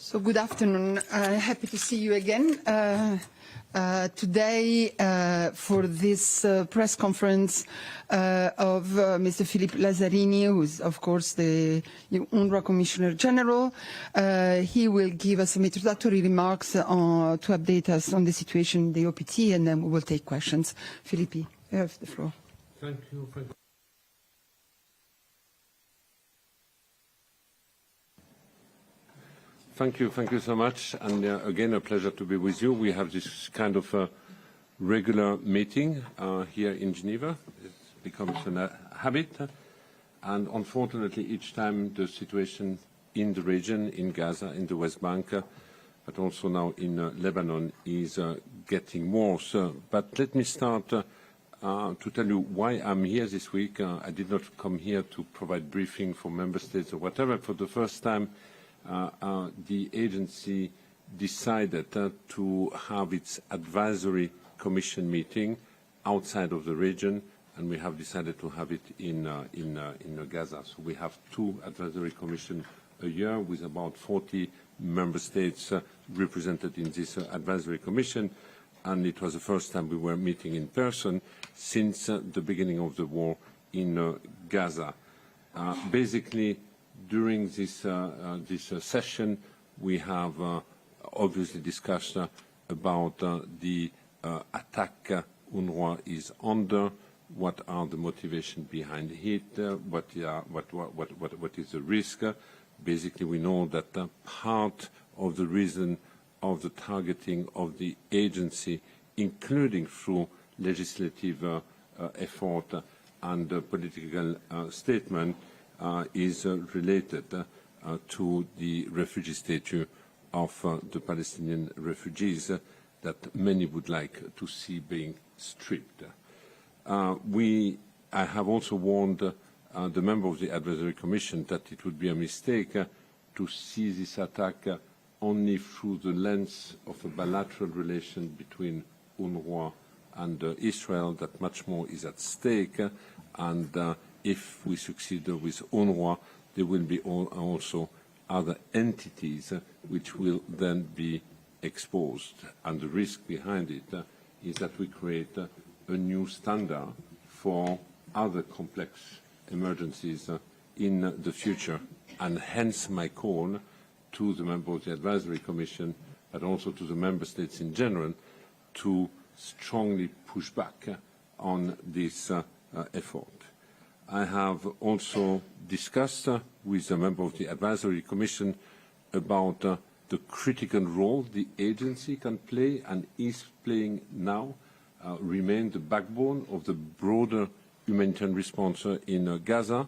So good afternoon. Happy to see you again today for this press conference of Mr. Philippe Lazzarini, who is, of course, the UNRWA Commissioner-General. He will give us some introductory remarks to update us on the situation in the OPT, and then we will take questions. Philippe, you have the floor. Thank you. Thank you so much, and again a pleasure to be with you. We have this kind of regular meeting here in Geneva. It becomes a habit, and unfortunately each time the situation in the region, in Gaza, in the West Bank, but also now in Lebanon is getting worse. But let me start to tell you why I'm here this week. I did not come here to provide briefing for member states or whatever. For the first time, the agency decided to have its advisory commission meeting outside of the region, and we have decided to have it in Gaza. So we have 2 advisory commissions a year with about 40 member states represented in this advisory commission, and it was the first time we were meeting in person since the beginning of the war in Gaza. Basically, during this session, we have obviously discussed about the attack UNRWA is under, what are the motivations behind it, what is the risk. Basically, we know that part of the reason of the targeting of the agency, including through legislative effort and political statement, is related to the refugee status of the Palestinian refugees that many would like to see being stripped. I have also warned the member of the Advisory Commission that it would be a mistake to see this attack only through the lens of a bilateral relation between UNRWA and Israel, that much more is at stake, and if we succeed with UNRWA, there will be also other entities which will then be exposed. And the risk behind it is that we create a new standard for other complex emergencies in the future, and hence my call to the member of the Advisory Commission, but also to the member states in general, to strongly push back on this effort. I have also discussed with a member of the Advisory Commission about the critical role the agency can play and is playing now, remain the backbone of the broader humanitarian response in Gaza.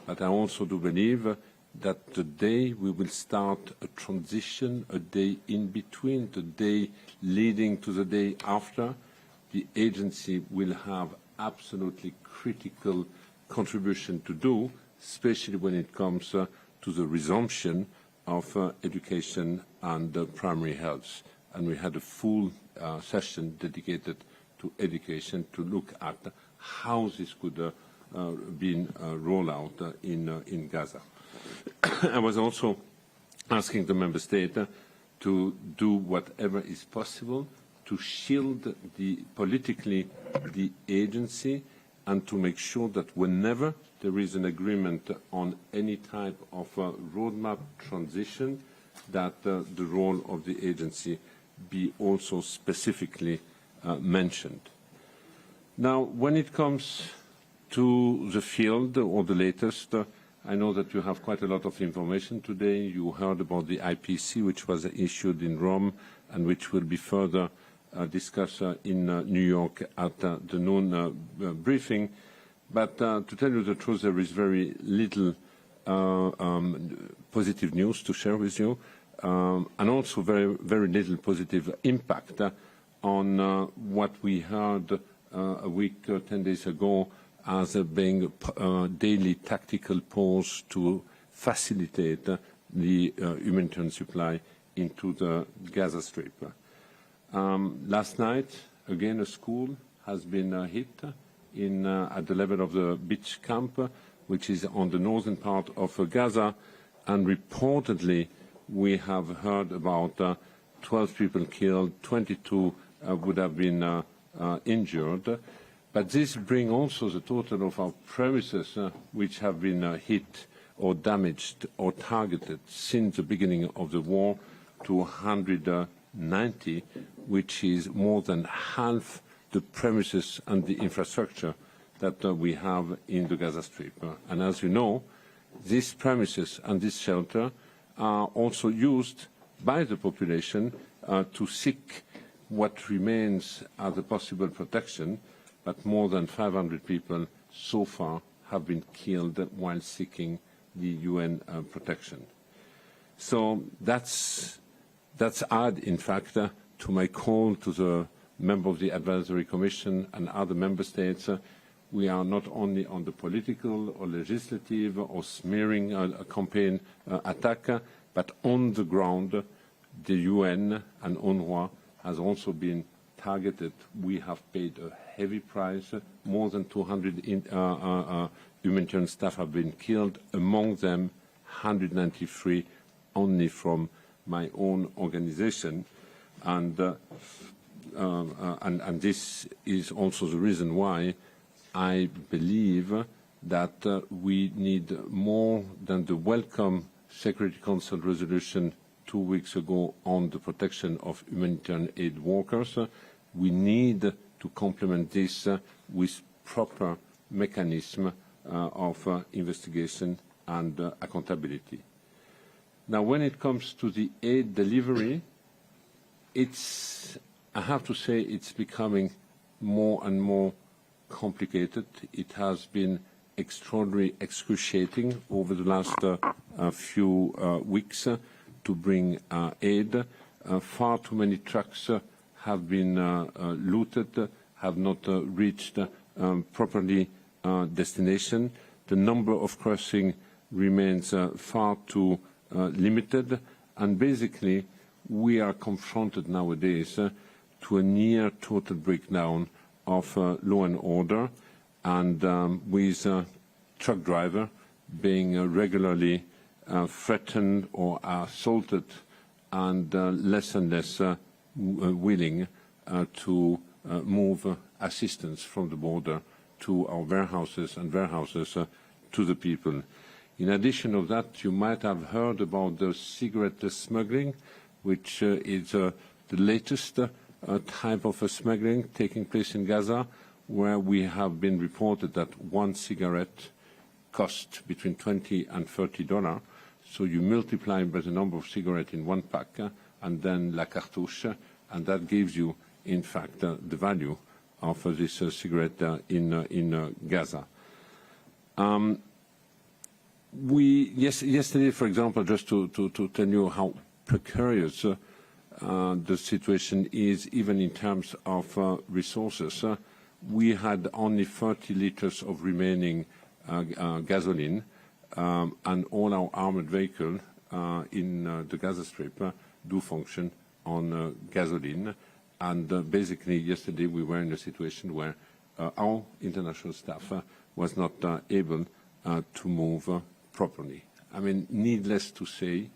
But I also do believe that the day we will start a transition, a day in between, the day leading to the day after, the agency will have absolutely critical contribution to do, especially when it comes to the resumption of education and primary health. And we had a full session dedicated to education to look at how this could be rolled out in Gaza. I was also asking the member state to do whatever is possible to shield politically the agency, and to make sure that whenever there is an agreement on any type of roadmap transition, that the role of the agency be also specifically mentioned. Now, when it comes to the field or the latest, I know that you have quite a lot of information today. You heard about the IPC, which was issued in Rome and which will be further discussed in New York at the noon briefing. But to tell you the truth, there is very little positive news to share with you, and also very little positive impact on what we heard a week, 10 days ago, as being daily tactical pause to facilitate the humanitarian supply into the Gaza Strip. Last night, again, a school has been hit at the level of the beach camp, which is on the northern part of Gaza, and reportedly we have heard about 12 people killed, 22 would have been injured. But this brings also the total of our premises which have been hit or damaged or targeted since the beginning of the war to 190, which is more than half the premises and the infrastructure that we have in the Gaza Strip. And as you know, these premises and this shelter are also used by the population to seek what remains as a possible protection, but more than 500 people so far have been killed while seeking the UN protection. So that's add, in fact, to my call to the member of the Advisory Commission and other member states. We are not only on the political or legislative or smearing campaign attack, but on the ground, the UN and UNRWA has also been targeted. We have paid a heavy price. More than 200 humanitarian staff have been killed, among them 193 only from my own organization. And this is also the reason why I believe that we need more than the welcome Security Council resolution 2 weeks ago on the protection of humanitarian aid workers. We need to complement this with proper mechanism of investigation and accountability. Now, when it comes to the aid delivery, I have to say it's becoming more and more complicated. It has been extraordinarily excruciating over the last few weeks to bring aid. Far too many trucks have been looted, have not reached properly destination. The number of crossings remains far too limited, and basically we are confronted nowadays to a near total breakdown of law and order, and with truck driver being regularly threatened or assaulted, and less willing to move assistance from the border to our warehouses and warehouses to the people. In addition of that, you might have heard about the cigarette smuggling, which is the latest type of smuggling taking place in Gaza, where we have been reported that one cigarette costs between $20 and $30. So you multiply by the number of cigarettes in one pack, and then la cartouche, and that gives you, in fact, the value of this cigarette in Gaza. Yesterday, for example, just to tell you how precarious the situation is, even in terms of resources, we had only 30 liters of remaining gasoline, and all our armored vehicles in the Gaza Strip do function on gasoline. And basically, yesterday we were in a situation where our international staff was not able to move properly. I mean, needless to say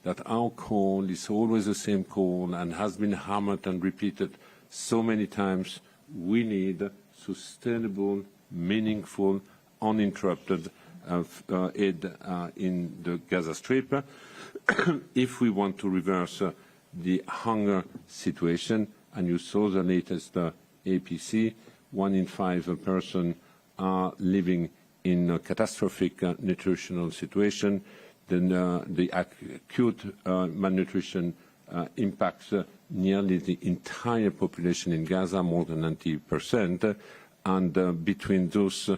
that our call is always the same call and has been hammered and repeated so many times. We need sustainable, meaningful, uninterrupted aid in the Gaza Strip if we want to reverse the hunger situation. And you saw the latest APC, 1 in 5 persons are living in a catastrophic nutritional situation. Then the acute malnutrition impacts nearly the entire population in Gaza, more than 90%, and between those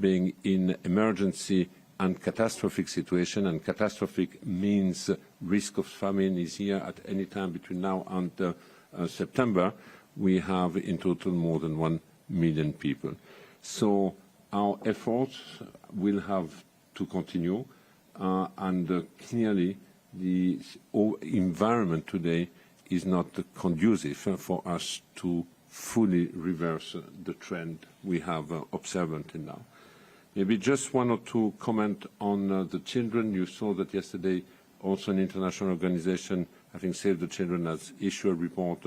being in emergency and catastrophic situation, and catastrophic means risk of famine is here at any time between now and September, we have in total more than 1 million people. So our efforts will have to continue, and clearly the environment today is not conducive for us to fully reverse the trend we have observed until now. Maybe just 1 or 2 comments on the children. You saw that yesterday Also an international organization, I think Save the Children, has issued a report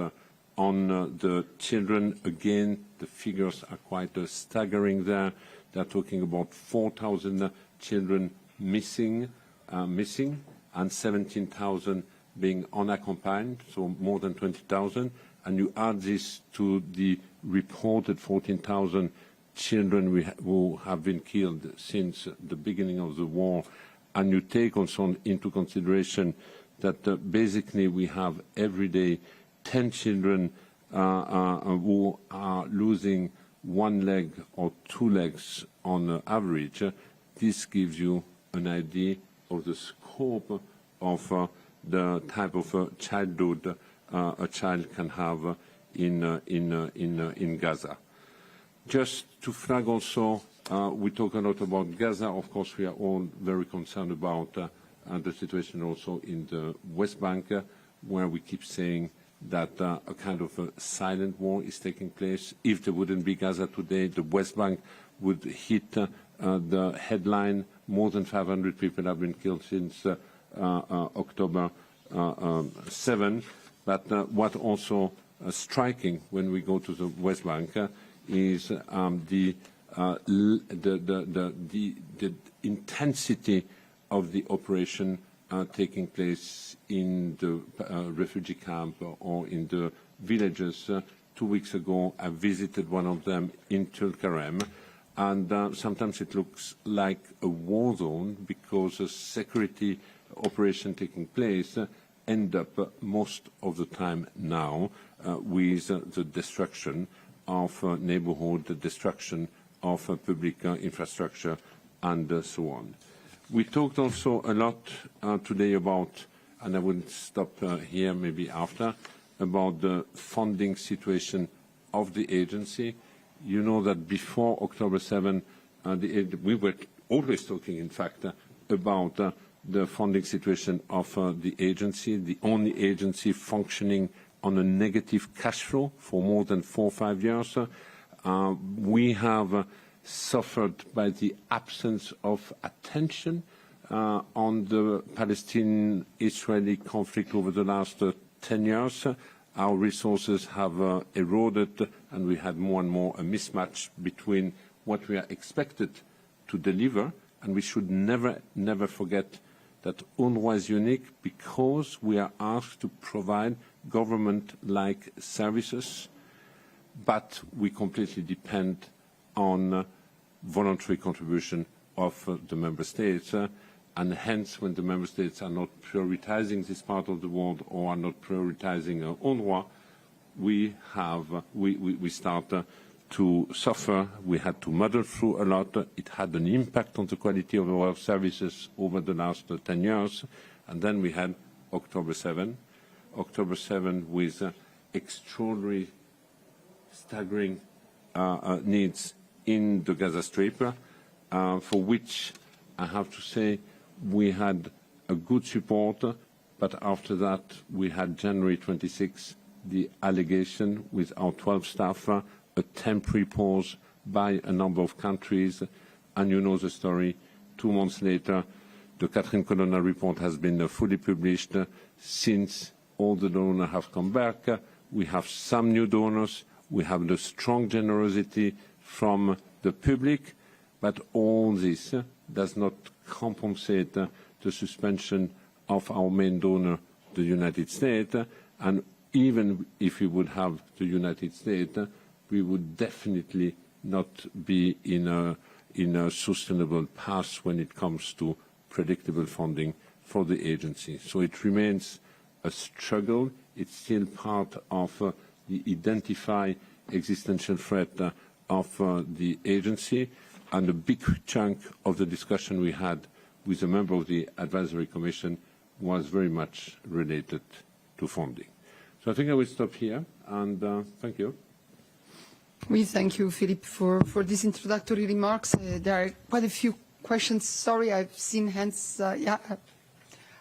on the children. Again, the figures are quite staggering there. They're talking about 4,000 children missing, and 17,000 being unaccompanied, so more than 20,000. And you add this to the reported 14,000 children who have been killed since the beginning of the war, and you take also into consideration that basically we have every day 10 children who are losing one leg or two legs on average. This gives you an idea of the scope of the type of childhood a child can have in Gaza. Just to flag also, we talk a lot about Gaza. Of course, we are all very concerned about the situation also in the West Bank, where we keep saying that a kind of a silent war is taking place. If there wouldn't be Gaza today, the West Bank would hit the headline. More than 500 people have been killed since October 7. But what also striking when we go to the West Bank is the intensity of the operation taking place in the refugee camp or in the villages. 2 weeks ago, I visited one of them in Tulkarem, and sometimes it looks like a war zone because a security operation taking place end up most of the time now with the destruction of neighborhood, the destruction of public infrastructure, and so on. We talked also a lot today about, and I will stop here maybe after, about the funding situation of the agency. You know that before October 7, we were always talking, in fact, about the funding situation of the agency, the only agency functioning on a negative cash flow for more than 4 or 5 years. We have suffered by the absence of attention on the Palestinian-Israeli conflict over the last 10 years. Our resources have eroded, and we had more and more a mismatch between what we are expected to deliver, and we should never forget that UNRWA is unique because we are asked to provide government-like services, but we completely depend on voluntary contribution of the member states, and hence when the member states are not prioritizing this part of the world or are not prioritizing UNRWA, we start to suffer. We had to muddle through a lot. It had an impact on the quality of our services over the last 10 years. And then we had October 7 with extraordinary, staggering needs in the Gaza Strip, for which I have to say we had a good support, but after that we had January 26, the allegation with our 12 staff, a temporary pause by a number of countries, and you know the story. 2 months later, the Catherine Colonna report has been fully published. Since all the donors have come back, we have some new donors, we have the strong generosity from the public, but all this does not compensate the suspension of our main donor, the United States, and even if we would have the United States, we would definitely not be in a sustainable path when it comes to predictable funding for the agency. So it remains a struggle. It's still part of the identified existential threat of the agency, and a big chunk of the discussion we had with a member of the Advisory Commission was very much related to funding. So I think I will stop here, and thank you. We thank you, Philippe, for these introductory remarks. There are quite a few questions. Sorry, I've seen hands. Yeah,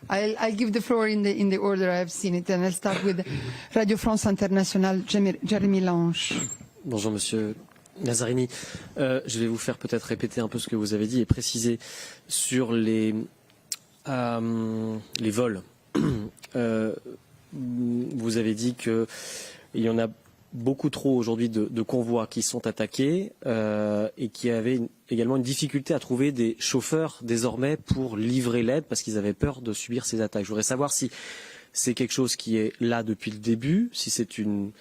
I'll give the floor in the order I've seen it, and I'll start with Radio France Internationale, Jérémy Lange. Bonjour, Monsieur Lazzarini. Je vais vous faire peut-être répéter un peu ce que vous avez dit et préciser sur les les vols. Vous avez dit qu'il y en a beaucoup trop aujourd'hui de convois qui sont attaqués et qui avaient également une difficulté à trouver des chauffeurs désormais pour livrer l'aide parce qu'ils avaient peur de subir ces attaques. Je voudrais savoir si c'est quelque chose qui est là depuis le début, si c'est une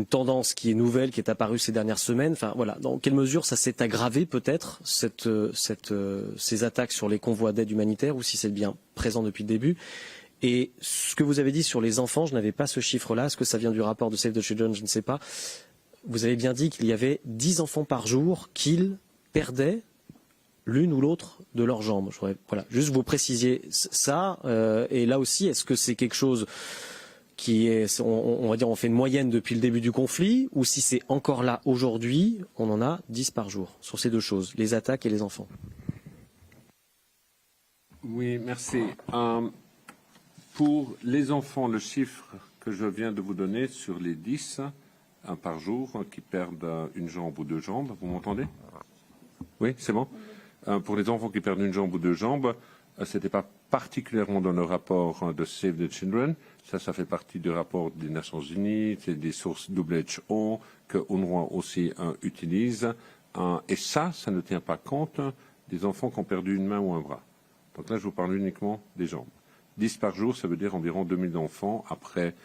tendance qui est nouvelle, qui est apparue ces dernières semaines. Enfin voilà, dans quelle mesure ça s'est aggravé peut-être ces attaques sur les convois d'aide humanitaire ou si c'est bien présent depuis le début. Et ce que vous avez dit sur les enfants, je n'avais pas ce chiffre-là. Est-ce que ça vient du rapport de Save the Children? Je ne sais pas. Vous avez bien dit qu'il y avait 10 enfants par jour qu'ils perdaient l'une ou l'autre de leurs jambes. Je voudrais, voilà, juste vous précisiez ça. Et là aussi, est-ce que c'est quelque chose qui est, on va dire, on fait une moyenne depuis le début du conflit, ou si c'est encore là aujourd'hui, on en a 10 par jour sur ces deux choses, les attaques et les enfants? Oui, merci. Pour les enfants, le chiffre que je viens de vous donner sur les 10 par jour qui perdent une jambe ou deux jambes, vous m'entendez? Oui, c'est bon. Pour les enfants qui perdent une jambe ou deux jambes, ce n'était pas particulièrement dans le rapport de Save the Children. Ça fait partie du rapport des Nations Unies, c'est des sources WHO que UNRWA aussi utilise. Et ça ne tient pas compte des enfants qui ont perdu une main ou un bras. Donc là, je vous parle uniquement des jambes. 10 par jour, ça veut dire environ 2000 enfants après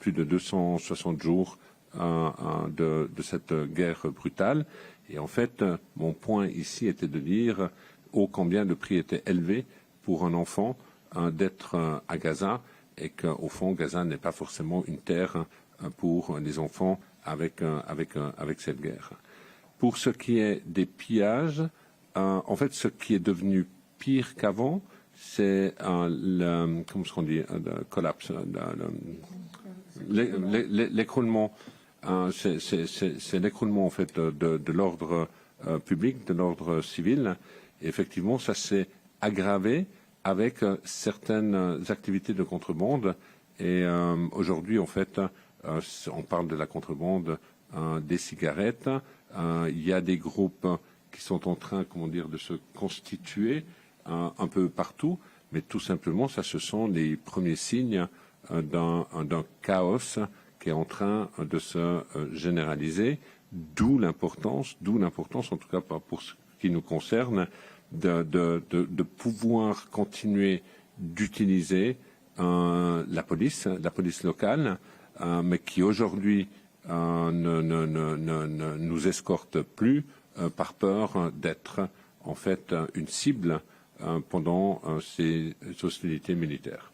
plus de 260 jours de cette guerre brutale. Et en fait, mon point ici était de dire ô combien le prix était élevé pour un enfant d'être à Gaza et qu'au fond, Gaza n'est pas forcément une terre pour les enfants avec cette guerre. Pour ce qui est des pillages, en fait, ce qui est devenu pire qu'avant, c'est le collapse, l'écroulement. C'est l'écroulement en fait de l'ordre public, de l'ordre civil. Et effectivement, ça s'est aggravé avec certaines activités de contrebande. Et aujourd'hui, en fait, on parle de la contrebande des cigarettes. Il y a des groupes qui sont en train, de se constituer un peu partout, mais tout simplement, ça, ce sont les premiers signes d'un chaos qui est en train de se généraliser, d'où l'importance, en tout cas pour ce qui nous concerne, de pouvoir continuer d'utiliser la police locale, mais qui aujourd'hui ne nous escorte plus par peur d'être en fait une cible pendant ces hostilités militaires.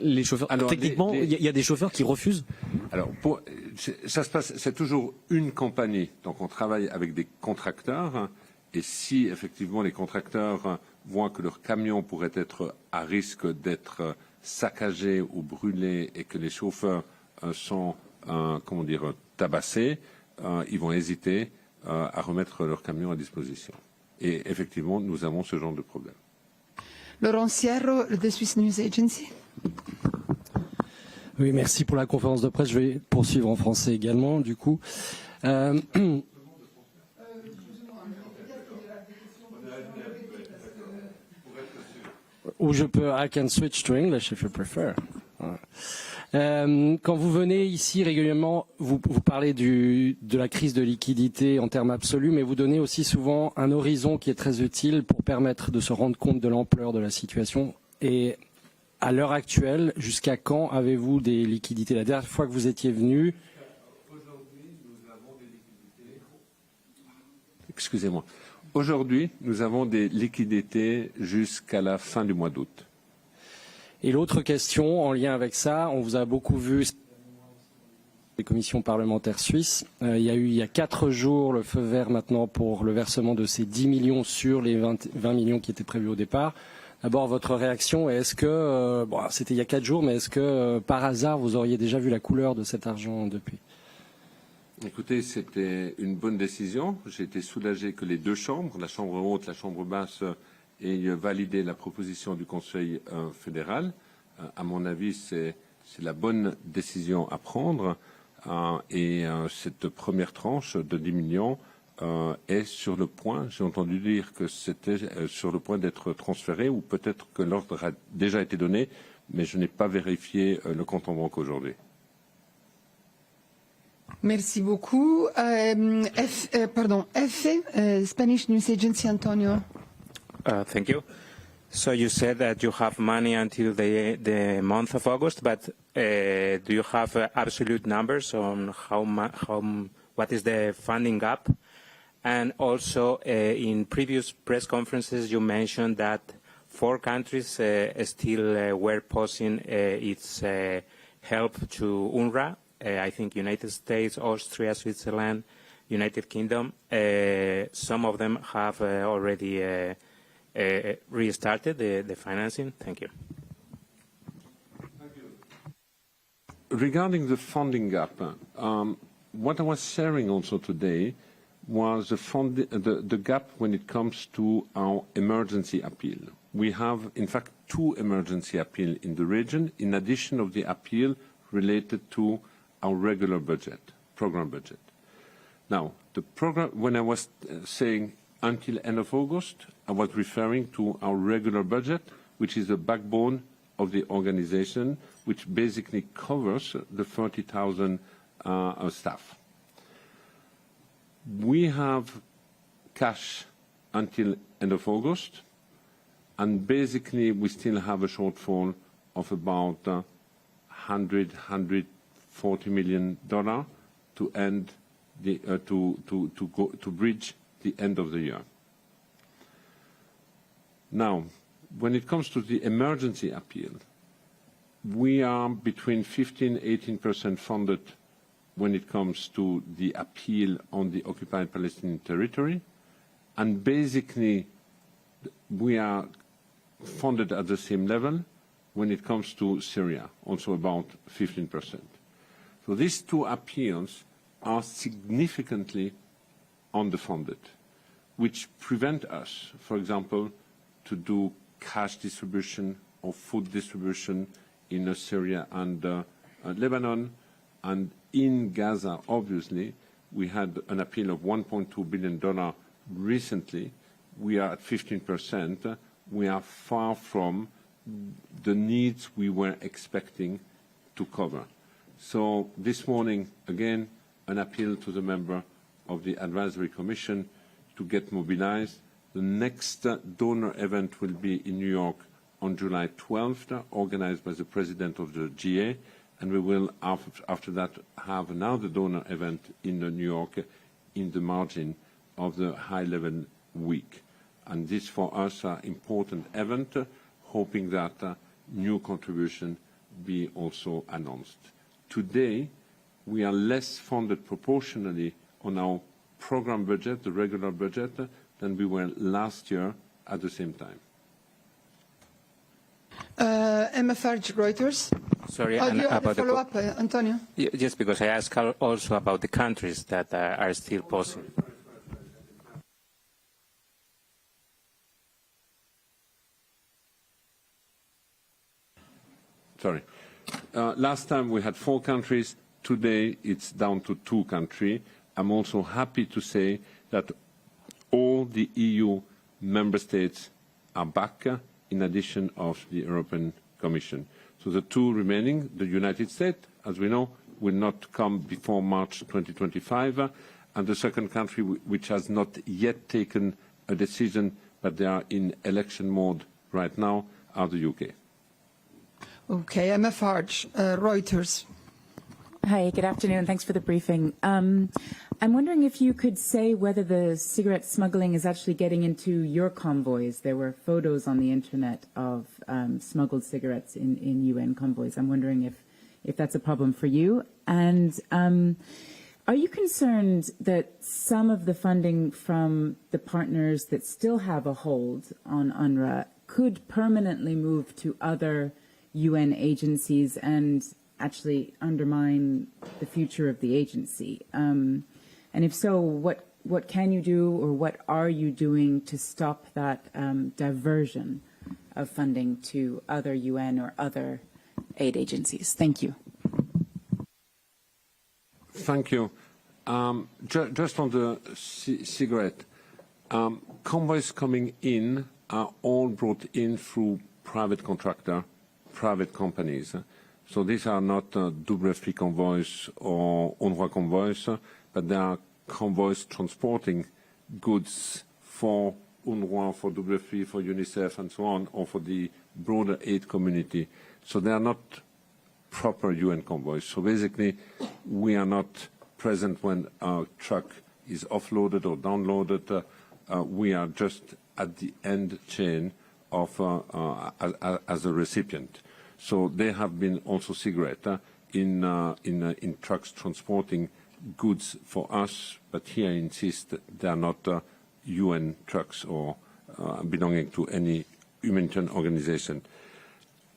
Les chauffeurs. Alors, techniquement, il y a des chauffeurs qui refusent. Alors, ça se passe. C'est toujours une compagnie. Donc, on travaille avec des contracteurs. Et si effectivement les contracteurs voient que leur camion pourrait être à risque d'être saccagé ou brûlé et que les chauffeurs sont, tabassés, ils vont hésiter à remettre leur camion à disposition. Et effectivement, nous avons ce genre de problème. Laurent Sierro, de Swiss News Agency. Oui, merci pour la conférence de presse. Je vais poursuivre en français également, du coup. Ou je peux, I can switch to English if you prefer. Quand vous venez ici régulièrement, vous parlez de la crise de liquidité en termes absolus, mais vous donnez aussi souvent un horizon qui est très utile pour permettre de se rendre compte de l'ampleur de la situation. Et à l'heure actuelle, jusqu'à quand avez-vous des liquidités? La dernière fois que vous étiez venu... Aujourd'hui, nous avons des liquidités... Excusez-moi. Aujourd'hui, nous avons des liquidités jusqu'à la fin du mois d'août. Et l'autre question en lien avec ça, on vous a beaucoup vu les commissions parlementaires suisses. Il y a 4 jours le feu vert maintenant pour le versement de ces 10 millions sur les 20 millions qui étaient prévus au départ. D'abord, votre réaction, est-ce que, c'était il y a 4 jours, mais est-ce que par hasard vous auriez déjà vu la couleur de cet argent depuis? Écoutez, c'était une bonne décision. J'ai été soulagé que les deux chambres, la chambre haute, la chambre basse, aient validé la proposition du Conseil fédéral. À mon avis, c'est la bonne décision à prendre. Et cette première tranche de 10 millions est sur le point, j'ai entendu dire que c'était sur le point d'être transféré, ou peut-être que l'ordre a déjà été donné, mais je n'ai pas vérifié le compte en banque aujourd'hui. Merci beaucoup. Spanish News Agency, Antonio. Thank you. So you said that you have money until the month of August, but do you have absolute numbers on what is the funding gap? And also, in previous press conferences, you mentioned that 4 countries still were pausing its help to UNRWA. I think United States, Austria, Switzerland, United Kingdom. Some of them have already restarted the financing. Thank you. Regarding the funding gap, what I was sharing also today was the gap when it comes to our emergency appeal. We have, in fact, 2 emergency appeals in the region, in addition of the appeal related to our regular budget, program budget. Now, the program, when I was saying until end of August, I was referring to our regular budget, which is the backbone of the organization, which basically covers the 30,000 staff. We have cash until end of August, and basically we still have a shortfall of about $140 million to end the to bridge the end of the year. Now, when it comes to the emergency appeal, we are between 15–18% funded when it comes to the appeal on the occupied Palestinian territory, and basically we are funded at the same level when it comes to Syria, also about 15%. So these 2 appeals are significantly underfunded, which prevent us, for example, to do cash distribution or food distribution in Syria and Lebanon. And in Gaza, obviously, we had an appeal of $1.2 billion recently. We are at 15%. We are far from the needs we were expecting to cover. So this morning, again, an appeal to the member of the Advisory Commission to get mobilized. The next donor event will be in New York on July 12th, organized by the president of the GA, and we will, after that, have another donor event in New York in the margin of the high-level week. And this, for us, an important event, hoping that new contribution be also announced. Today, we are less funded proportionally on our program budget, the regular budget, than we were last year at the same time. Emma Farge, Reuters. Sorry, do you have a about the follow-up, Antonio? just because I asked also about the countries that are still pausing. Sorry. Last time we had 4 countries. Today it's down to 2 countries. I'm also happy to say that all the EU member states are back, in addition of the European Commission. So the 2 remaining, the United States, as we know, will not come before March 2025, and the second country, which has not yet taken a decision, but they are in election mode right now, are the UK. Okay, Emma Farge, Reuters. Hi, good afternoon. Thanks for the briefing. I'm wondering if you could say whether the cigarette smuggling is actually getting into your convoys. There were photos on the internet of smuggled cigarettes in UN convoys. I'm wondering if that's a problem for you. And are you concerned that some of the funding from the partners that still have a hold on UNRWA could permanently move to other UN agencies and actually undermine the future of the agency? And if so, what can you do, or what are you doing to stop that diversion of funding to other UN or other aid agencies? Thank you. Thank you. Just on the cigarette, convoys coming in are all brought in through private contractor, private companies. So these are not WFP convoys or UNRWA convoys, but they are convoys transporting goods for UNRWA, for WFP, for UNICEF, and so on, or for the broader aid community. So they are not proper UN convoys. So basically, we are not present when our truck is offloaded or downloaded. We are just at the end chain of as a recipient. So they have been also cigarette in trucks transporting goods for us, but here I insist they are not UN trucks or belonging to any humanitarian organization.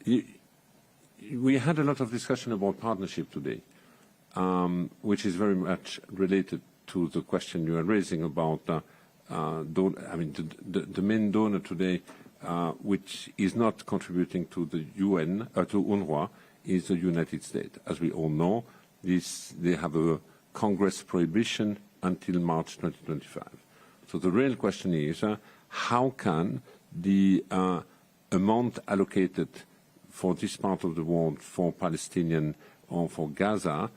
We had a lot of discussion about partnership today, which is very much related to the question you are raising about the main donor today, which is not contributing to the UN, to UNRWA, is the United States. As we all know, they have a Congress prohibition until March 2025. So the real question is, how can the amount allocated for this part of the world, for Palestinian or for Gaza,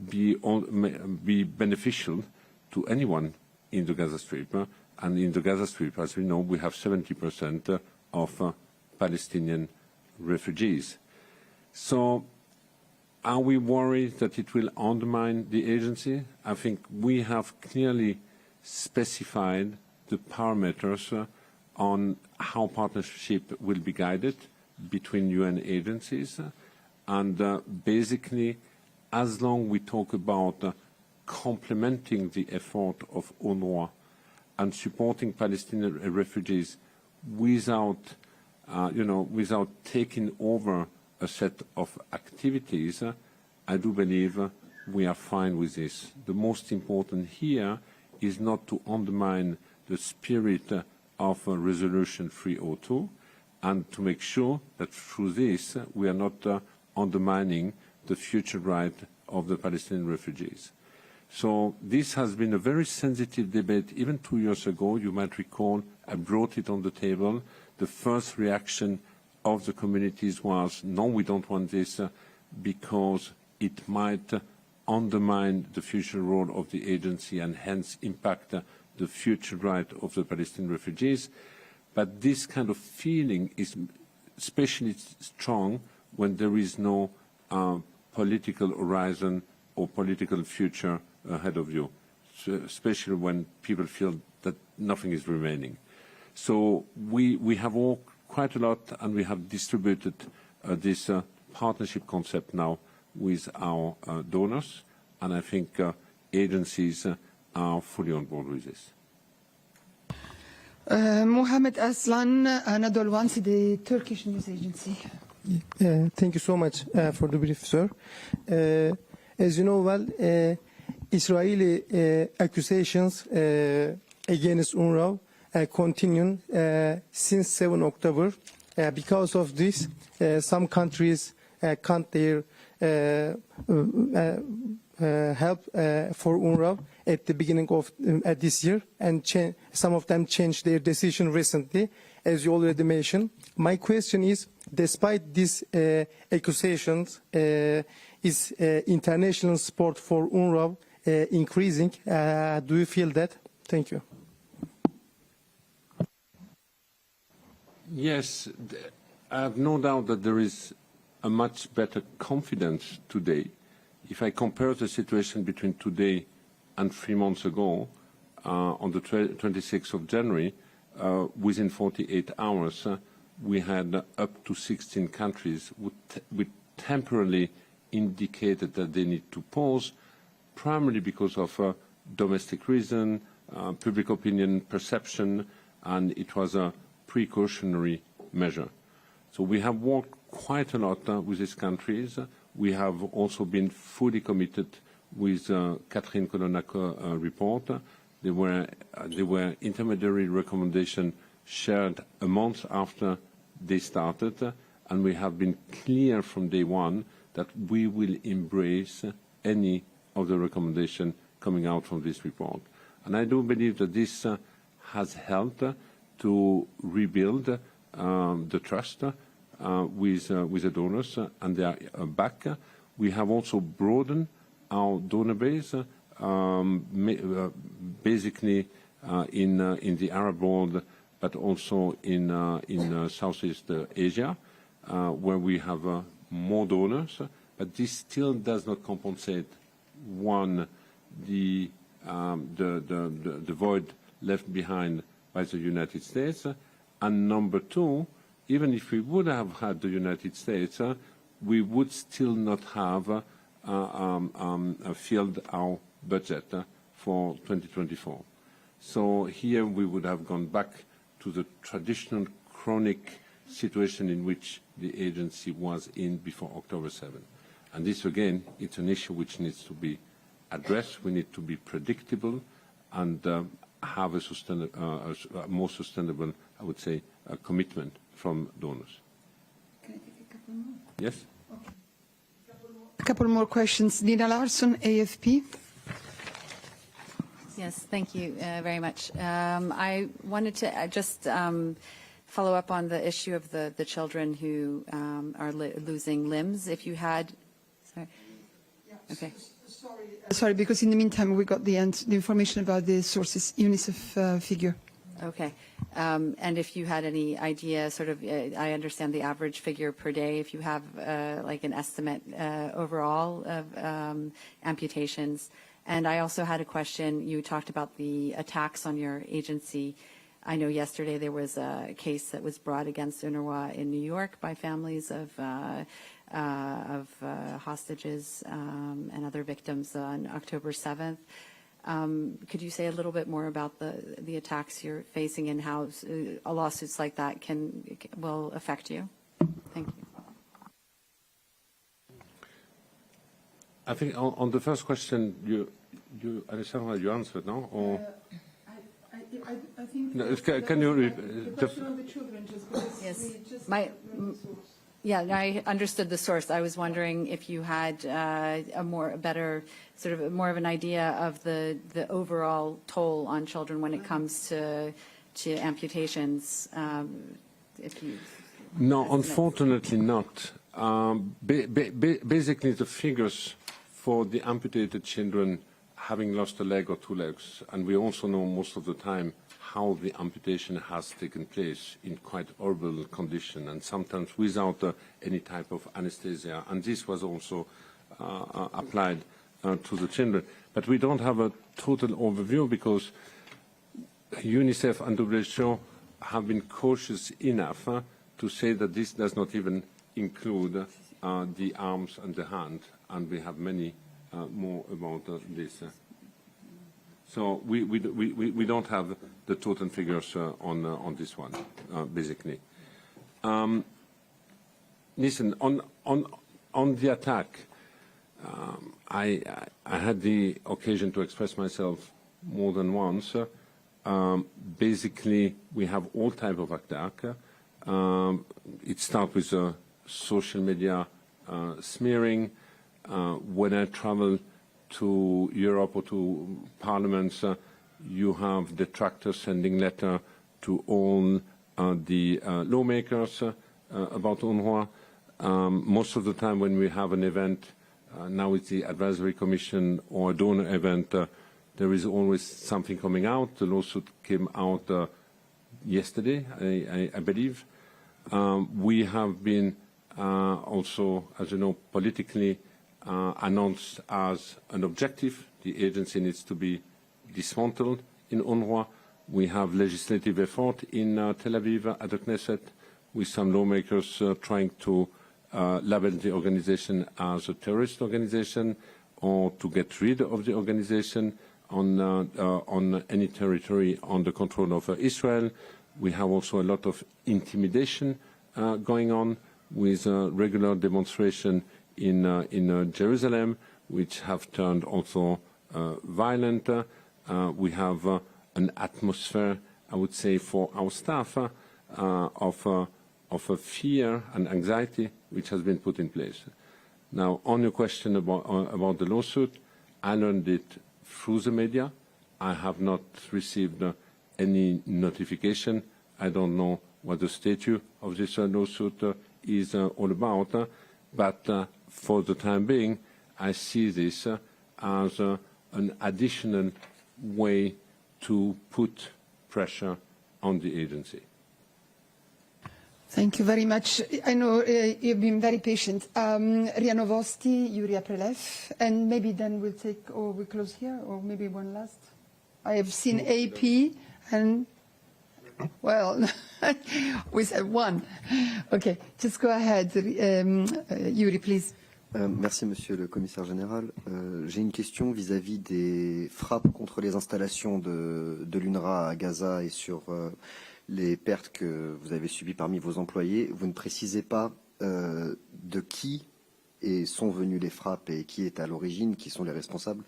be beneficial to anyone in the Gaza Strip? And in the Gaza Strip, as we know, we have 70% of Palestinian refugees. So are we worried that it will undermine the agency? I think we have clearly specified the parameters on how partnership will be guided between UN agencies. And basically, as long as we talk about complementing the effort of UNRWA and supporting Palestinian refugees without, without taking over a set of activities, I do believe we are fine with this. The most important here is not to undermine the spirit of Resolution 302 and to make sure that through this we are not undermining the future right of the Palestinian refugees. So this has been a very sensitive debate. Even 2 years ago, you might recall, I brought it on the table. The first reaction of the communities was, no, we don't want this because it might undermine the future role of the agency and hence impact the future right of the Palestinian refugees. But this kind of feeling is especially strong when there is no political horizon or political future ahead of you, so especially when people feel that nothing is remaining. So we have worked quite a lot and we have distributed this partnership concept now with our donors, and I think agencies are fully on board with this. Mohamed Aslan, another one, the Turkish news agency. Thank you so much for the brief, sir. As you know well, Israeli accusations against UNRWA continue since 7 October. Because of this, some countries can't their help for UNRWA at the beginning of this year, and some of them changed their decision recently, as you already mentioned. My question is, despite these accusations, is international support for UNRWA increasing? Do you feel that? Thank you. Yes, I have no doubt that there is a much better confidence today. If I compare the situation between today and 3 months ago, on the 26th of January, within 48 hours, we had up to 16 countries which temporarily indicated that they need to pause, primarily because of domestic reason, public opinion perception, and it was a precautionary measure. So we have worked quite a lot with these countries. We have also been fully committed with Catherine Colonna's report. There were intermediary recommendations shared a month after they started, and we have been clear from day one that we will embrace any of the recommendations coming out from this report. And I do believe that this has helped to rebuild the trust with the donors, and they are back. We have also broadened our donor base, basically in the Arab world, but also in Southeast Asia, where we have more donors. But this still does not compensate, one, the void left behind by the United States, and number two, even if we would have had the United States, we would still not have filled our budget for 2024. So here we would have gone back to the traditional chronic situation in which the agency was in before October 7. And this, again, it's an issue which needs to be addressed. We need to be predictable and have a more sustainable, I would say, commitment from donors. Can I take a couple more? Yes? Okay. A couple more questions. Nina Larsson, AFP. Yes, thank you very much. I wanted to just follow up on the issue of the children who are losing limbs. If you had, sorry. Okay. Sorry, because in the meantime we got the information about the sources, UNICEF figure. Okay. And if you had any idea, sort of, I understand the average figure per day, if you have like an estimate overall of amputations. And I also had a question. You talked about the attacks on your agency. I know yesterday there was a case that was brought against UNRWA in New York by families of hostages and other victims on October 7th. Could you say a little bit more about the attacks you're facing and how lawsuits like that will affect you? Thank you. I think on the first question, Alessandra, you answered, no? Or I think no, can you the question on the children, just because Yes. we just Yeah, I understood the source. I was wondering if you had a better, sort of more of an idea of the overall toll on children when it comes to amputations. If you No, unfortunately not. Basically, the figures for the amputated children having lost a leg or two legs, and we also know most of the time how the amputation has taken place in quite horrible condition and sometimes without any type of anesthesia. And this was also applied to the children. But we don't have a total overview because UNICEF and WHO have been cautious enough to say that this does not even include the arms and the hand, and we have many more about this. So we don't have the total figures on this one, basically. Listen, on the attack, I had the occasion to express myself more than once. Basically, we have all type of attack. It starts with social media smearing. When I travel to Europe or to parliaments, you have detractors sending letter to all the lawmakers about UNRWA. Most of the time when we have an event, now it's the advisory commission or a donor event, there is always something coming out. The lawsuit came out yesterday, I believe. We have been also, as you know, politically announced as an objective. The agency needs to be dismantled in UNRWA. We have legislative effort in Tel Aviv at the Knesset with some lawmakers trying to label the organization as a terrorist organization or to get rid of the organization on any territory under control of Israel. We have also a lot of intimidation going on with regular demonstration in Jerusalem, which have turned also violent. We have an atmosphere, I would say, for our staff of a fear and anxiety which has been put in place. Now, on your question about the lawsuit, I learned it through the media. I have not received any notification. I don't know what the status of this lawsuit is all about, but for the time being, I see this as an additional way to put pressure on the agency. Thank you very much. I know you've been very patient. Ria Novosti, Yuria Prelev, and maybe then we'll take, or we close here, or maybe one last. I have seen AP, and, well, we said one. Okay, just go ahead. Yuri, please. Merci, Monsieur le Commissaire Général. J'ai une question vis-à-vis des frappes contre les installations de l'UNRWA à Gaza et sur les pertes que vous avez subies parmi vos employés. Vous ne précisez pas de qui sont venues les frappes et qui est à l'origine, qui sont les responsables.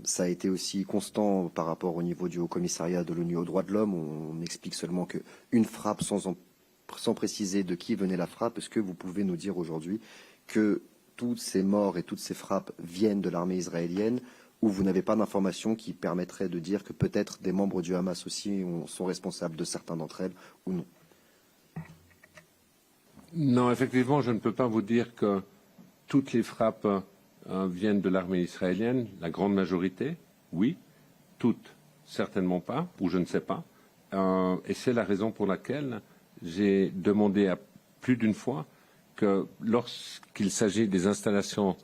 Ça a été aussi constant par rapport au niveau du Haut-Commissariat de l'ONU aux droits de l'homme. On explique seulement qu'une frappe sans préciser de qui venait la frappe. Est-ce que vous pouvez nous dire aujourd'hui que toutes ces morts et toutes ces frappes viennent de l'armée israélienne, ou vous n'avez pas d'informations qui permettraient de dire que peut-être des membres du Hamas aussi sont responsables de certains d'entre elles, ou non? Non, effectivement, je ne peux pas vous dire que toutes les frappes viennent de l'armée israélienne. La grande majorité, oui. Toutes, certainement pas, ou je ne sais pas. Et c'est la raison pour laquelle j'ai demandé à plus d'une fois que lorsqu'il s'agit des installations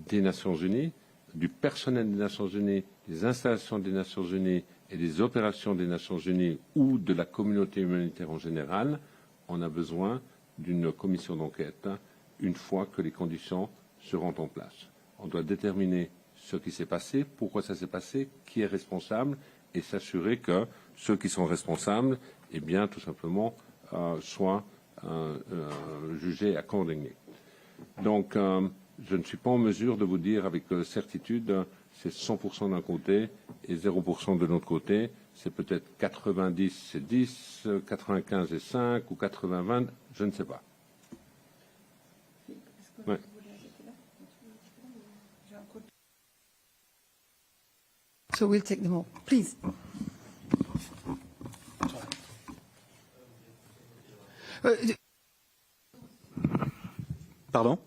des Nations Unies, du personnel des Nations Unies, des installations des Nations Unies et des opérations des Nations Unies ou de la communauté humanitaire en général, on a besoin d'une commission d'enquête une fois que les conditions seront en place. On doit déterminer ce qui s'est passé, pourquoi ça s'est passé, qui est responsable et s'assurer que ceux qui sont responsables, eh bien, tout simplement, soient jugés accordingly. Donc, je ne suis pas en mesure de vous dire avec certitude c'est 100% d'un côté et 0% de l'autre côté. C'est peut-être 90 et 10, 95 et 5 ou 80-20, je ne sais pas. Ouais. So we'll take them all. Please. Pardon?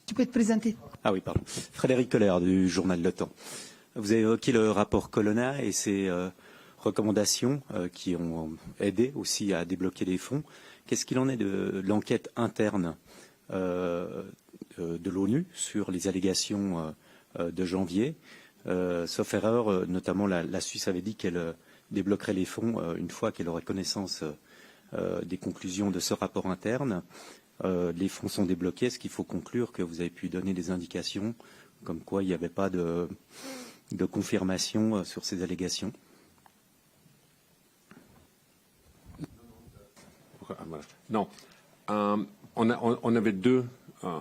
Tu peux te présenter. Ah oui, pardon. Frédéric Kohler du journal Le Temps. Vous avez évoqué le rapport Colonna et ses recommandations qui ont aidé aussi à débloquer les fonds. Qu'est-ce qu'il en est de l'enquête interne de l'ONU sur les allégations de janvier? Sauf erreur, notamment la Suisse avait dit qu'elle débloquerait les fonds une fois qu'elle aurait connaissance des conclusions de ce rapport interne. Les fonds sont débloqués. Est-ce qu'il faut conclure que vous avez pu donner des indications comme quoi il n'y avait pas de confirmation sur ces allégations? Non. On avait deux.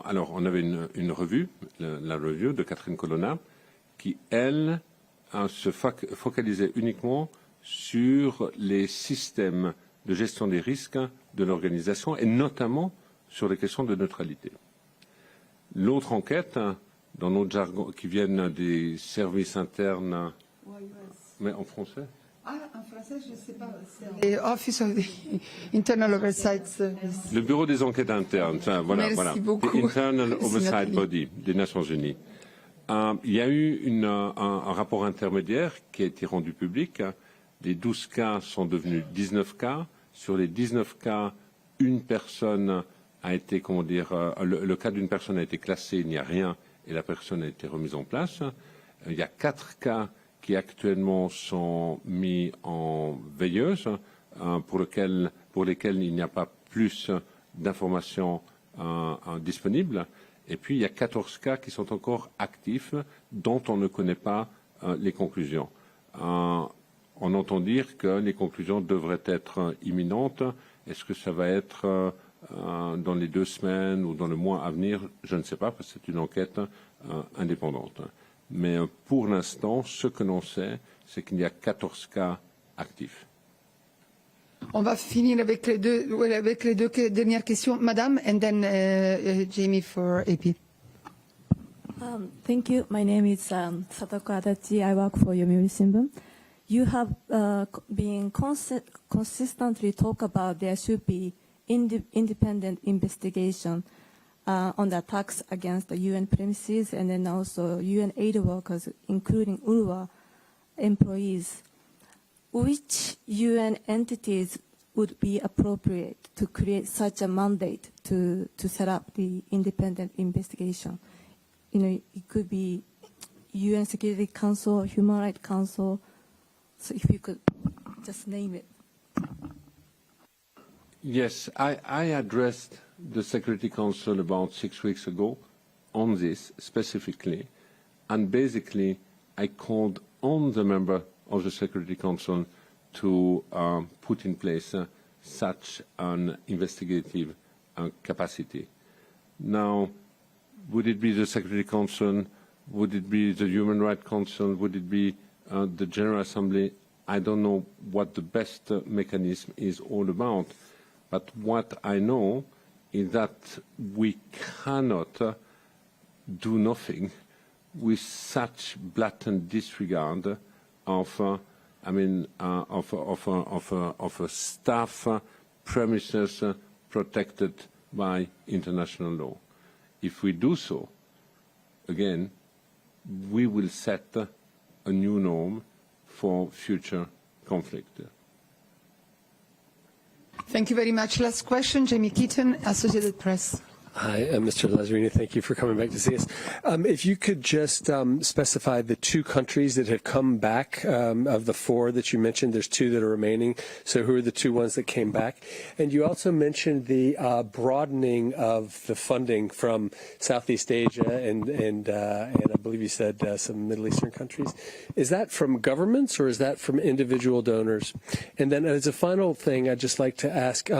Alors, on avait une revue, la revue de Catherine Colonna, qui, elle, se focalisait uniquement sur les systèmes de gestion des risques de l'organisation et notamment sur les questions de neutralité. L'autre enquête, dans notre jargon, qui viennent des services internes, mais en français? Ah, en français, je ne sais pas. The Office of the Internal Oversight Service. Le bureau des enquêtes internes, voilà, Merci voilà. beaucoup. The Internal Oversight Body des Nations Unies. Il y a eu un rapport intermédiaire qui a été rendu public. Les 12 cas sont devenus 19 cas. Sur les 19 cas, une personne a été, comment dire, le cas d'une personne a été classé, il n'y a rien, et la personne a été remise en place. Il y a 4 cas qui actuellement sont mis en veilleuse, pour lesquels il n'y a pas plus d'informations disponibles. Et puis, il y a 14 cas qui sont encore actifs, dont on ne connaît pas les conclusions. On entend dire que les conclusions devraient être imminentes. Est-ce que ça va être dans les 2 semaines ou dans le mois à venir? Je ne sais pas, parce que c'est une enquête indépendante. Mais pour l'instant, ce que l'on sait, c'est qu'il y a 14 cas actifs. On va finir avec les deux dernières questions. Madame, and then Jamie for AP. Thank you. My name is Satoko Adachi. I work for Yomiuri Shimbun. You have been consistently talk about there should be independent investigation on the attacks against the UN premises and then also UN aid workers, including UNRWA employees. Which UN entities would be appropriate to create such a mandate to set up the independent investigation? You know, it could be UN Security Council, Human Rights Council. So if you could just name it. Yes, I addressed the Security Council about 6 weeks ago on this specifically, and basically I called on the member of the Security Council to put in place such an investigative capacity. Now, would it be the Security Council? Would it be the Human Rights Council? Would it be the General Assembly? I don't know what the best mechanism is all about. But what I know is that we cannot do nothing with such blatant disregard of a staff premises protected by international law. If we do so, again, we will set a new norm for future conflict. Thank you very much. Last question, Jamie Keaton, Associated Press. Hi, Mr. Lazzarini. Thank you for coming back to see us. If you could just specify the 2 countries that have come back of the 4 that you mentioned. There's 2 that are remaining. So who are the 2 ones that came back? And you also mentioned the broadening of the funding from Southeast Asia and I believe you said some Middle Eastern countries. Is that from governments or is that from individual donors? And then as a final thing, I'd just like to ask,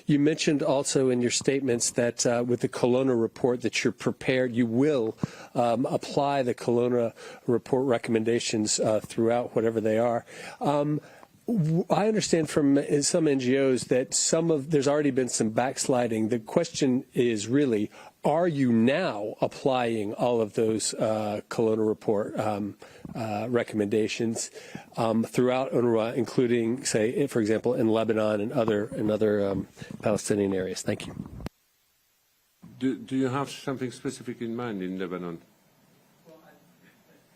you mentioned also in your statements that with the Kelowna report that you're prepared, you will apply the Kelowna report recommendations throughout, whatever they are. I understand from some NGOs that there's already been some backsliding. The question is really, are you now applying all of those Kelowna report recommendations throughout UNRWA, including, say, for example, in Lebanon and other Palestinian areas? Thank you. Do you have something specific in mind in Lebanon?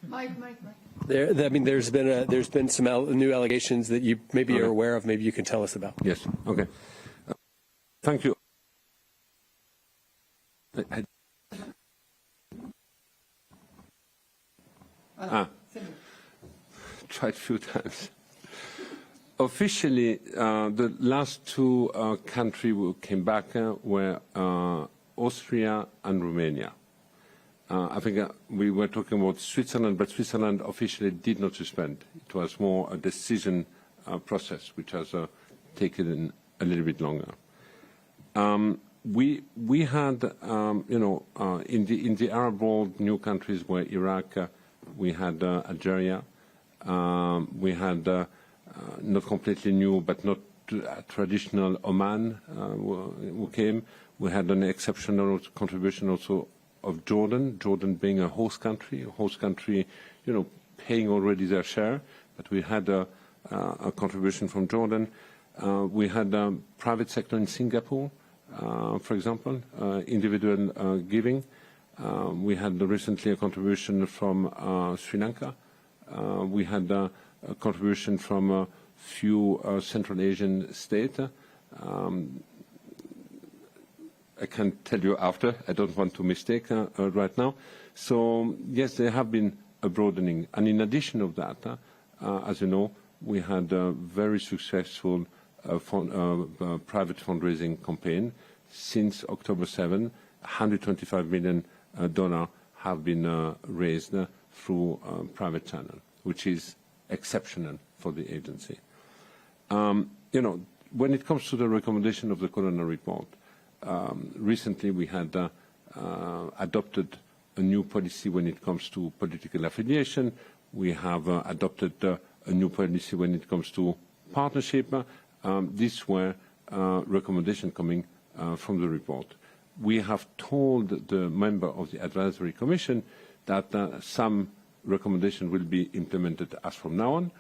Mike. There's been some new allegations that you maybe are aware of. Maybe you can tell us about. Yes. Okay. Thank you. Tried a few times. Officially, the last 2 countries who came back were Austria and Romania. I think we were talking about Switzerland, but Switzerland officially did not suspend. It was more a decision process, which has taken a little bit longer. We had, in the Arab world, new countries were Iraq, we had Algeria, we had not completely new, but not traditional Oman who came. We had an exceptional contribution also of Jordan, Jordan being a host country, paying already their share, but we had a contribution from Jordan. We had private sector in Singapore, for example, individual giving. We had recently a contribution from Sri Lanka. We had a contribution from a few Central Asian states. I can tell you after. I don't want to mistake right now. So, yes, there have been a broadening. And in addition of that, as you know, we had a very successful private fundraising campaign. Since October 7, $125 million have been raised through private channel, which is exceptional for the agency. When it comes to the recommendation of the Kelowna report, recently we had adopted a new policy when it comes to political affiliation. We have adopted a new policy when it comes to partnership. These were recommendations coming from the report. We have told the member of the advisory commission that some recommendations will be implemented as from now on.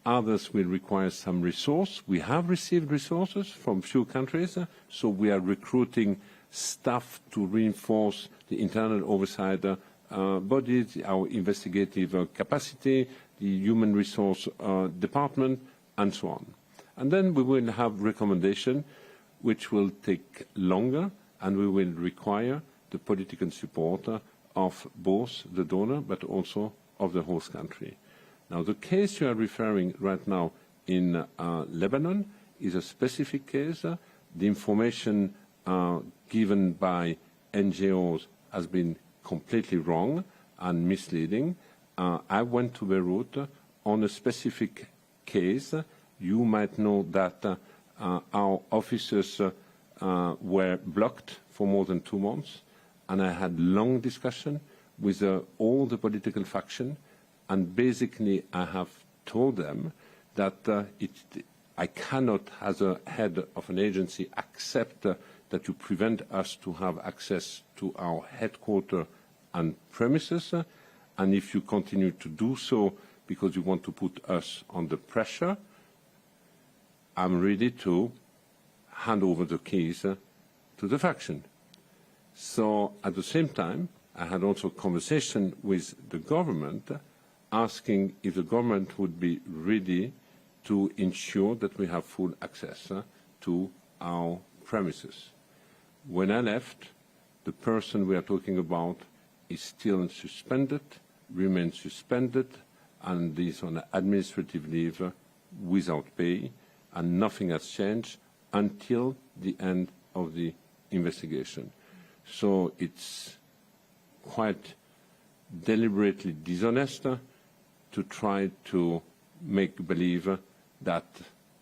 Others will require some resource. We have received resources from few countries, so we are recruiting staff to reinforce the internal oversight bodies, our investigative capacity, the human resource department, and so on. And then we will have recommendations which will take longer, and we will require the political support of both the donor but also of the host country. Now, the case you are referring right now in Lebanon is a specific case. The information given by NGOs has been completely wrong and misleading. I went to Beirut on a specific case. You might know that our officers were blocked for more than 2 months, and I had long discussion with all the political factions, and basically I have told them that I cannot, as a head of an agency, accept that you prevent us to have access to our headquarters and premises, and if you continue to do so because you want to put us under pressure, I'm ready to hand over the keys to the faction. So at the same time, I had also a conversation with the government asking if the government would be ready to ensure that we have full access to our premises. When I left, the person we are talking about is still suspended, remains suspended, and is on administrative leave without pay, and nothing has changed until the end of the investigation. So it's quite deliberately dishonest to try to make believe that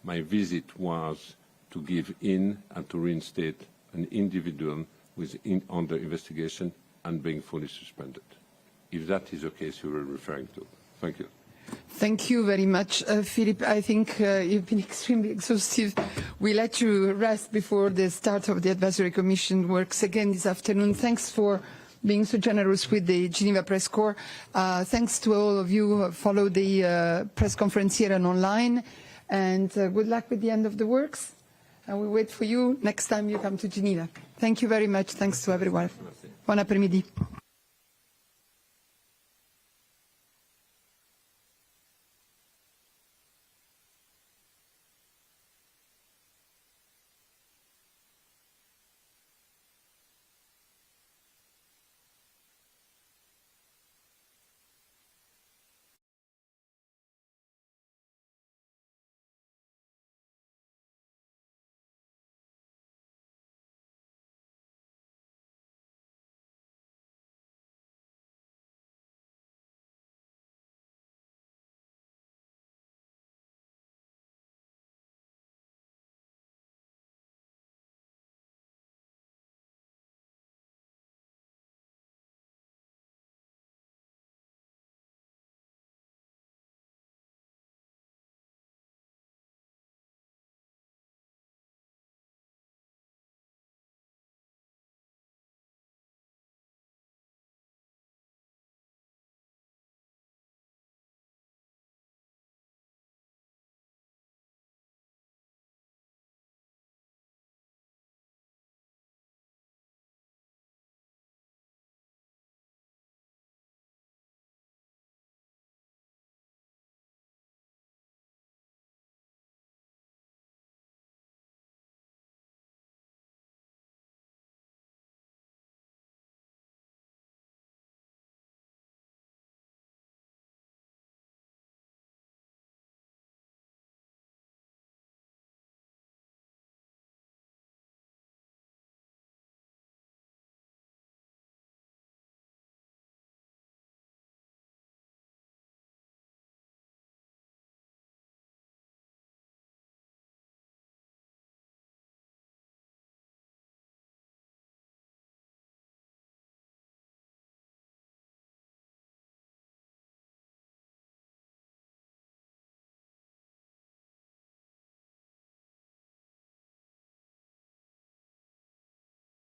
my visit was to give in and to reinstate an individual who is under investigation and being fully suspended, if that is the case you were referring to. Thank you. Thank you very much, Philippe. I think you've been extremely exhaustive. We let you rest before the start of the Advisory Commission works again this afternoon. Thanks for being so generous with the Geneva Press Corps. Thanks to all of you who followed the press conference here and online. And good luck with the end of the works. And we wait for you next time you come to Geneva. Thank you very much. Thanks to everyone. Buon après-midi.